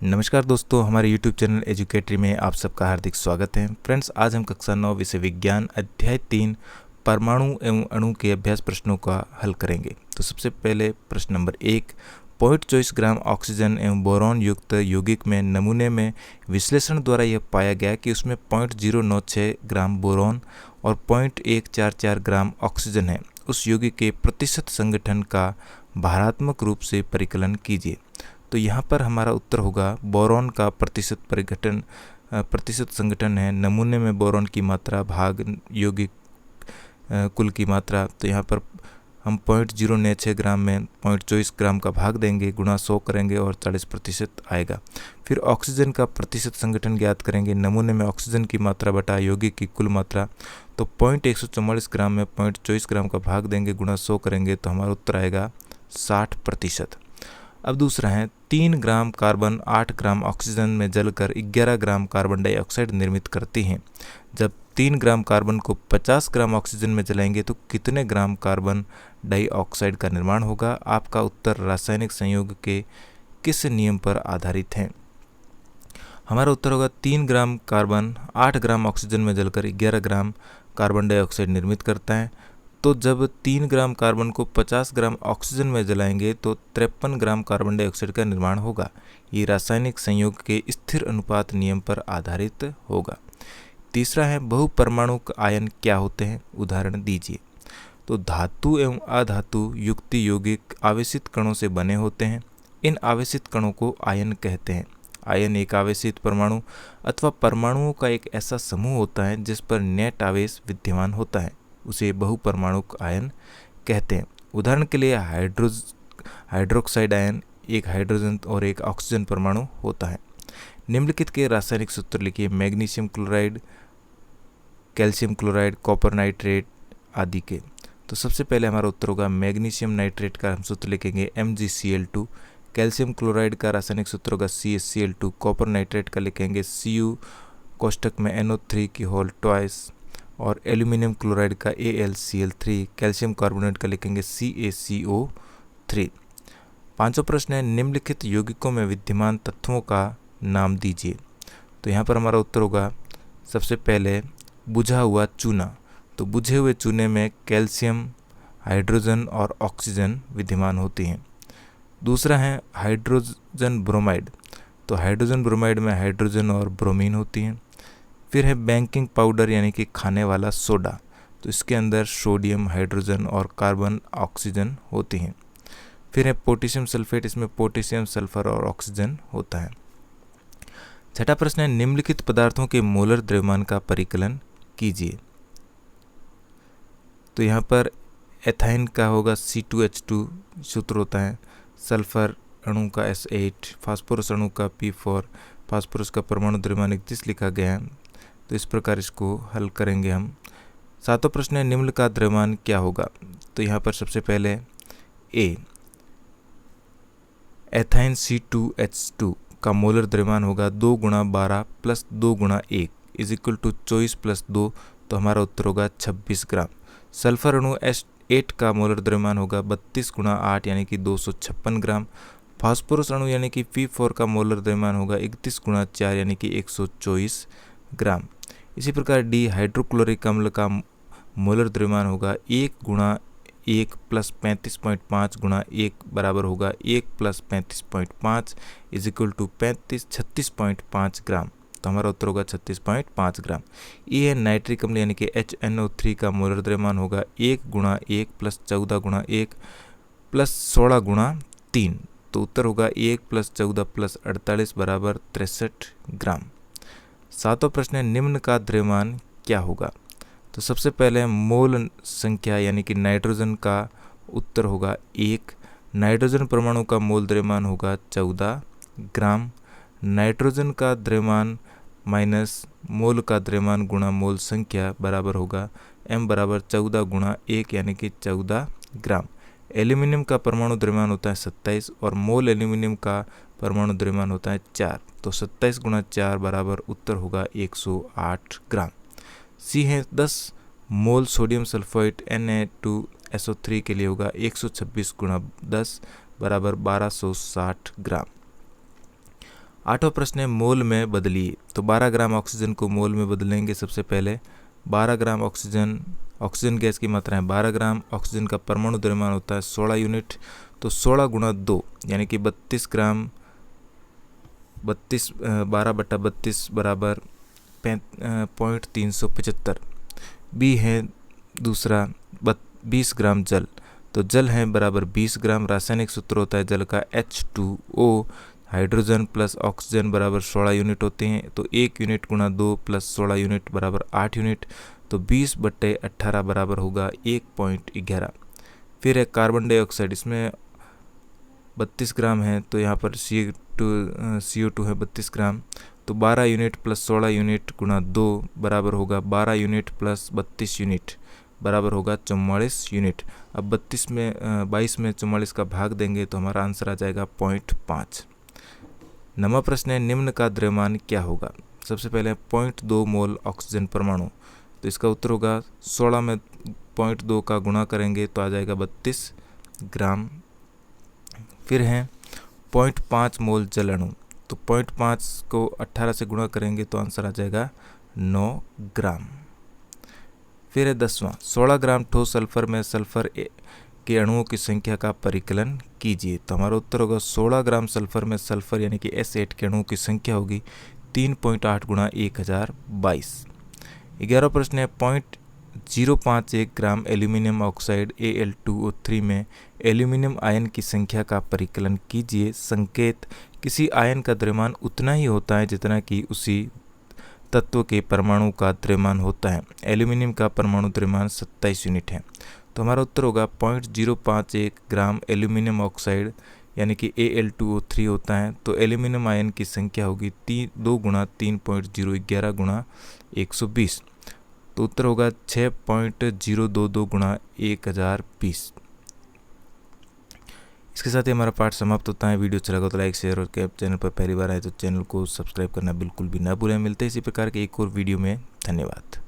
नमस्कार दोस्तों, हमारे YouTube चैनल एजुकेटरी में आप सबका हार्दिक स्वागत है। फ्रेंड्स, आज हम कक्षा 9 विषय विज्ञान अध्याय 3 परमाणु एवं अणु के अभ्यास प्रश्नों का हल करेंगे। तो सबसे पहले प्रश्न नंबर 1, 0.24 ग्राम ऑक्सीजन एवं बोरॉन युक्त यौगिक में नमूने में विश्लेषण द्वारा यह पाया गया कि उसमें 0.096 ग्राम बोरॉन और 0.144 ग्राम ऑक्सीजन है। उस यौगिक के प्रतिशत संगठन का भारात्मक रूप से परिकलन कीजिए। तो यहाँ पर हमारा उत्तर होगा बोरॉन का प्रतिशत संगठन है नमूने में बोरॉन की मात्रा भाग यौगिक कुल की मात्रा। तो यहाँ पर हम 0.096 ग्राम में 0.24 ग्राम का भाग देंगे, गुणा 100 करेंगे और 40% आएगा। फिर ऑक्सीजन का प्रतिशत संगठन ज्ञात करेंगे, नमूने में ऑक्सीजन की मात्रा बटा यौगिक की कुल मात्रा। तो 0.144 ग्राम में 0.24 ग्राम का भाग देंगे, गुणा 100 करेंगे तो हमारा उत्तर आएगा 60%। अब दूसरा है 3 ग्राम कार्बन 8 ग्राम ऑक्सीजन में जलकर 11 ग्राम कार्बन डाइऑक्साइड निर्मित करती हैं। जब 3 ग्राम कार्बन को 50 ग्राम ऑक्सीजन में जलाएंगे तो कितने ग्राम कार्बन डाइऑक्साइड का निर्माण होगा? आपका उत्तर रासायनिक संयोग के किस नियम पर आधारित है? हमारा उत्तर होगा 3 ग्राम कार्बन 8 ग्राम ऑक्सीजन में जलकर 11 ग्राम कार्बन डाइऑक्साइड निर्मित करता है। तो जब 3 ग्राम कार्बन को 50 ग्राम ऑक्सीजन में जलाएंगे तो 53 ग्राम कार्बन डाइऑक्साइड का निर्माण होगा। ये रासायनिक संयोग के स्थिर अनुपात नियम पर आधारित होगा। तीसरा है बहुपरमाणुक आयन क्या होते हैं? उदाहरण दीजिए। तो धातु एवं अधातु युक्त यौगिक आवेशित कणों से बने होते हैं। इन आवेशित कणों को आयन कहते हैं। आयन एक आवेशित परमाणु अथवा परमाणुओं का एक ऐसा समूह होता है जिस पर नेट आवेश विद्यमान होता है, उसे बहुपरमाणुक आयन कहते हैं। उदाहरण के लिए हाइड्रोक्साइड आयन एक हाइड्रोजन और एक ऑक्सीजन परमाणु होता है। निम्नलिखित के रासायनिक सूत्र लिखिए। Magnesium chloride, calcium chloride, copper nitrate आदि के। तो सबसे पहले हमारा उत्तर होगा मैग्नीशियम नाइट्रेट का हम सूत्र लिखेंगे MgCl2। कैल्शियम क्लोराइड का रासायनिक सूत्र होगा CaCl2। कॉपर नाइट्रेट का लिखेंगे Cu कोष्टक में NO3 की होल ट्वाइस और एल्यूमिनियम क्लोराइड का AlCl3। कैल्शियम कार्बोनेट का लिखेंगे CaCO3। पांचवा प्रश्न है निम्नलिखित यौगिकों में विद्यमान तत्वों का नाम दीजिए। तो यहाँ पर हमारा उत्तर होगा सबसे पहले बुझा हुआ चूना। तो बुझे हुए चूने में कैल्शियम, हाइड्रोजन और ऑक्सीजन विद्यमान होती हैं। दूसरा है हाइड्रोजन ब्रोमाइड। तो हाइड्रोजन ब्रोमाइड में हाइड्रोजन और ब्रोमीन होती हैं। फिर है बेकिंग पाउडर यानी कि खाने वाला सोडा। तो इसके अंदर सोडियम, हाइड्रोजन और कार्बन, ऑक्सीजन होती हैं। फिर है पोटेशियम सल्फेट, इसमें पोटेशियम, सल्फर और ऑक्सीजन होता है। छठा प्रश्न है निम्नलिखित पदार्थों के मोलर द्रव्यमान का परिकलन कीजिए। तो यहाँ पर एथाइन का होगा C2H2 सूत्र होता है, सल्फर अणु का S8, फास्फोरस अणु का P4, फास्फोरस का परमाणु द्रव्यमान 31 लिखा गया है। तो इस प्रकार इसको हल करेंगे हम। सातवां प्रश्न है निम्न का द्रव्यमान क्या होगा? तो यहाँ पर सबसे पहले ए, एथाइन C2H2 का मोलर द्रव्यमान होगा 2 × 12 + 2 × 1 = 24 + 2। तो हमारा उत्तर होगा 26 ग्राम। सल्फर अणु S8 का मोलर द्रव्यमान होगा 32 × 8 यानी कि 256 ग्राम। फास्फोरस अणु यानी कि P4 का मोलर द्रव्यमान होगा 31 × 4 यानी कि 124 ग्राम। इसी प्रकार डी हाइड्रोक्लोरिक अम्ल का मोलर द्रव्यमान होगा 1 × 1 + 35.5 × 1 बराबर होगा 1 + 35.5 = 36.5 ग्राम। तो हमारा उत्तर होगा 36.5 ग्राम। ये है नाइट्रिक अम्ल यानी कि HNO3 का मोलर द्रव्यमान होगा 1 × 1 + 14 × 1 + 16 × 3। तो उत्तर होगा 1 + 14 + 48 बराबर 63 ग्राम। सातवां प्रश्न है निम्न का द्रव्यमान क्या होगा? तो सबसे पहले मोल संख्या यानी कि नाइट्रोजन का उत्तर होगा 1। नाइट्रोजन परमाणु का मोल द्रव्यमान होगा 14 ग्राम। नाइट्रोजन का द्रव्यमान माइनस मोल का द्रव्यमान गुणा मोल संख्या बराबर होगा M बराबर 14 × 1 यानी कि 14 ग्राम। एल्यूमिनियम का परमाणु द्रव्यमान होता है 27 और मोल एल्यूमिनियम का परमाणु द्रव्यमान होता है 4। तो 27 × 4 बराबर उत्तर होगा 108 ग्राम। सी है 10 मोल सोडियम सल्फेट Na2SO3 के लिए होगा 126 × 10 बराबर 1260 ग्राम। 8वां प्रश्न है मोल में बदलिए। तो 12 ग्राम ऑक्सीजन को मोल में बदलेंगे। सबसे पहले 12 ग्राम ऑक्सीजन गैस की मात्रा है 12 ग्राम। ऑक्सीजन का परमाणु द्रव्यमान होता है 16 यूनिट। तो 16 गुणा 2 यानी कि 32 ग्राम 12/32 बराबर 0.375। बी है दूसरा 20 ग्राम जल। तो जल है बराबर 20 ग्राम। रासायनिक सूत्र होता है जल का H2O। हाइड्रोजन प्लस ऑक्सीजन बराबर 16 यूनिट होते हैं। तो 1 यूनिट गुणा 2 प्लस 16 यूनिट बराबर 8 यूनिट। तो 20/18 बराबर होगा 1.11। फिर है कार्बन डाइऑक्साइड, इसमें 32 ग्राम है। तो यहाँ पर CO2 है 32 ग्राम। तो 12 यूनिट प्लस 16 यूनिट गुणा 2 बराबर होगा 12 यूनिट प्लस 32 यूनिट बराबर होगा 44 यूनिट। अब 22 में 44 का भाग देंगे तो हमारा आंसर आ जाएगा 0.5। 9वां प्रश्न है निम्न का द्रव्यमान क्या होगा। सबसे पहले 0.2 मोल ऑक्सीजन परमाणु। तो इसका उत्तर होगा 16 में 0.2 का गुणा करेंगे तो आ जाएगा 32 ग्राम। फिर है 0.5 मोल जल अणु। तो 0.5 को 18 से गुणा करेंगे तो आंसर आ जाएगा 9 ग्राम। फिर है 10वां 16 ग्राम ठोस सल्फर में सल्फर के अणुओं की संख्या का परिकलन कीजिए। तो हमारा उत्तर होगा 16 ग्राम सल्फर में सल्फर यानी कि S8 के अणुओं की संख्या होगी 3.8 गुणा 1022। 11वां प्रश्न है 0.051 ग्राम एल्यूमिनियम ऑक्साइड Al2O3 में एल्यूमिनियम आयन की संख्या का परिकलन कीजिए। संकेत किसी आयन का द्रव्यमान उतना ही होता है जितना कि उसी तत्व के परमाणु का द्रव्यमान होता है। एल्यूमिनियम का परमाणु द्रव्यमान 27 यूनिट है। तो हमारा उत्तर होगा 0.051 ग्राम एल्यूमिनियम ऑक्साइड यानी कि Al2O3 होता है। तो एल्यूमिनियम आयन की संख्या होगी 2 गुणा 3.011 गुणा 120। तो उत्तर होगा 6.022 गुणा 1020। इसके साथ ही हमारा पाठ समाप्त होता है। वीडियो अच्छा लगा तो लाइक शेयर और चैनल पर पहली बार आए तो चैनल को सब्सक्राइब करना बिल्कुल भी ना भूलें। मिलते हैं इसी प्रकार के एक और वीडियो में। धन्यवाद।